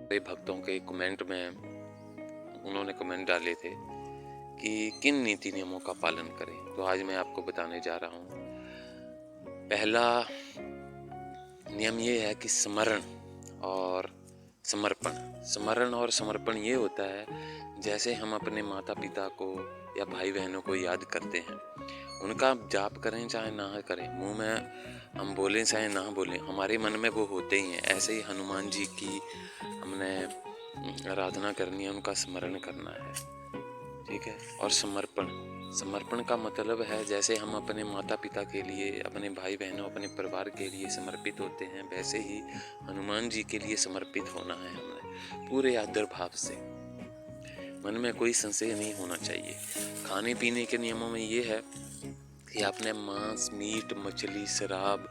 मेरे भक्तों के कमेंट में उन्होंने कमेंट डाले थे कि किन नीति नियमों का पालन करें। तो आज मैं आपको बताने जा रहा हूँ। पहला नियम ये है कि स्मरण और समर्पण। स्मरण और समर्पण ये होता है जैसे हम अपने माता पिता को या भाई बहनों को याद करते हैं, उनका जाप करें चाहे ना करें, मुंह में हम बोलें चाहे ना बोलें, हमारे मन में वो होते ही हैं। ऐसे ही हनुमान जी की हमने आराधना करनी है, उनका स्मरण करना है, ठीक है। और समर्पण, समर्पण का मतलब है जैसे हम अपने माता पिता के लिए, अपने भाई बहनों, अपने परिवार के लिए समर्पित होते हैं, वैसे ही हनुमान जी के लिए समर्पित होना है हमने पूरे आदर भाव से। मन में कोई संशय नहीं होना चाहिए। खाने पीने के नियमों में ये है कि आपने मांस, मीट, मछली, शराब,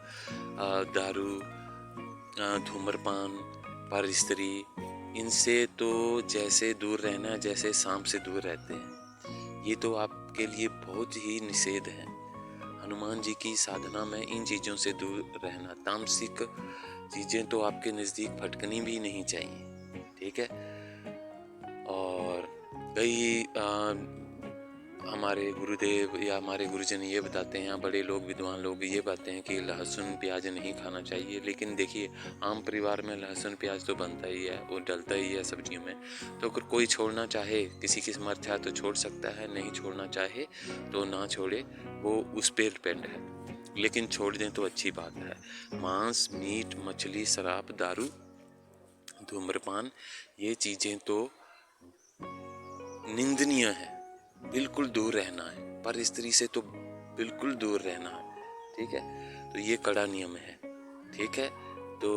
दारू, धूम्रपान, पर स्त्री, इनसे तो जैसे दूर रहना है जैसे सांप से दूर रहते हैं। ये तो आपके लिए बहुत ही निषेध है। हनुमान जी की साधना में इन चीज़ों से दूर रहना, तामसिक चीज़ें तो आपके नज़दीक फटकनी भी नहीं चाहिए, ठीक है। और कई हमारे गुरुदेव या हमारे गुरुजन ये बताते हैं, बड़े लोग, विद्वान लोग ये बताते हैं कि लहसुन प्याज नहीं खाना चाहिए। लेकिन देखिए, आम परिवार में लहसुन प्याज तो बनता ही है, वो डलता ही है सब्जियों में। तो अगर कोई छोड़ना चाहे, किसी की समर्थ है तो छोड़ सकता है, नहीं छोड़ना चाहे तो ना छोड़े, वो उस पर डिपेंड है। लेकिन छोड़ दें तो अच्छी बात है। मांस, मीट, मछली, शराब, दारू, धूम्रपान, ये चीज़ें तो निंदनीय है, बिल्कुल दूर रहना है। पर स्त्री से तो बिल्कुल दूर रहना है, ठीक है। तो ये कड़ा नियम है, ठीक है। तो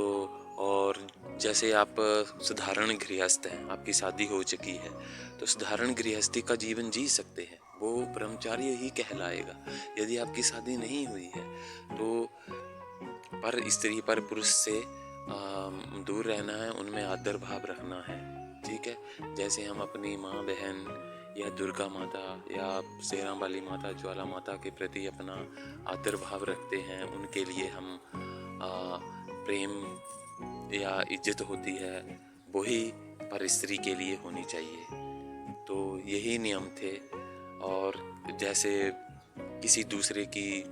और जैसे आप साधारण गृहस्थ हैं, आपकी शादी हो चुकी है, तो साधारण गृहस्थी का जीवन जी सकते हैं, वो ब्रह्मचार्य ही कहलाएगा। यदि आपकी शादी नहीं हुई है तो पर स्त्री, पर पुरुष से दूर रहना है, उनमें आदर भाव रखना है, ठीक है। जैसे हम अपनी माँ बहन या दुर्गा माता या शेरा वाली माता, ज्वाला माता के प्रति अपना आदर भाव रखते हैं, उनके लिए हम प्रेम या इज्जत होती है, वही पर स्त्री के लिए होनी चाहिए। तो यही नियम थे। और जैसे किसी दूसरे की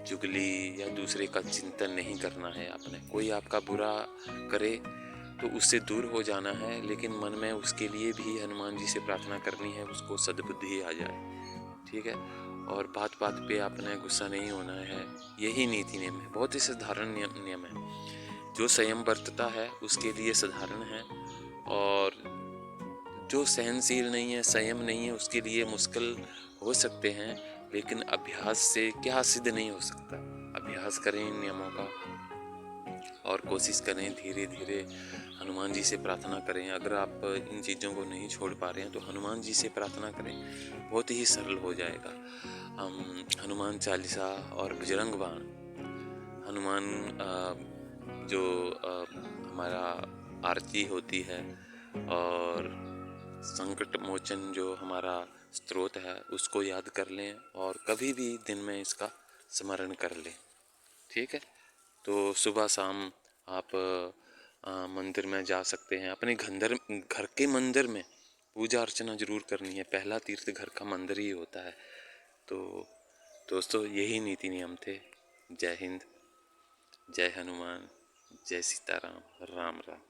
चुगली या दूसरे का चिंतन नहीं करना है आपने। कोई आपका बुरा करे तो उससे दूर हो जाना है, लेकिन मन में उसके लिए भी हनुमान जी से प्रार्थना करनी है, उसको सद्बुद्धि आ जाए, ठीक है। और बात बात पे आपने गुस्सा नहीं होना है। यही नीति नियम है, बहुत ही साधारण नियम है। जो संयम बरतता है उसके लिए साधारण है, और जो सहनशील नहीं है, संयम नहीं है, उसके लिए मुश्किल हो सकते हैं। लेकिन अभ्यास से क्या सिद्ध नहीं हो सकता। अभ्यास करें इन नियमों का और कोशिश करें, धीरे धीरे हनुमान जी से प्रार्थना करें। अगर आप इन चीज़ों को नहीं छोड़ पा रहे हैं तो हनुमान जी से प्रार्थना करें, बहुत ही सरल हो जाएगा। हम हनुमान चालीसा और बजरंग बाण, हनुमान जो हमारा आरती होती है, और संकट मोचन जो हमारा स्त्रोत है, उसको याद कर लें और कभी भी दिन में इसका स्मरण कर लें, ठीक है। तो सुबह शाम आप मंदिर में जा सकते हैं। अपने घर के मंदिर में पूजा अर्चना जरूर करनी है। पहला तीर्थ घर का मंदिर ही होता है। तो दोस्तों, यही नीति नियम थे। जय हिंद, जय हनुमान, जय सीताराम, राम राम।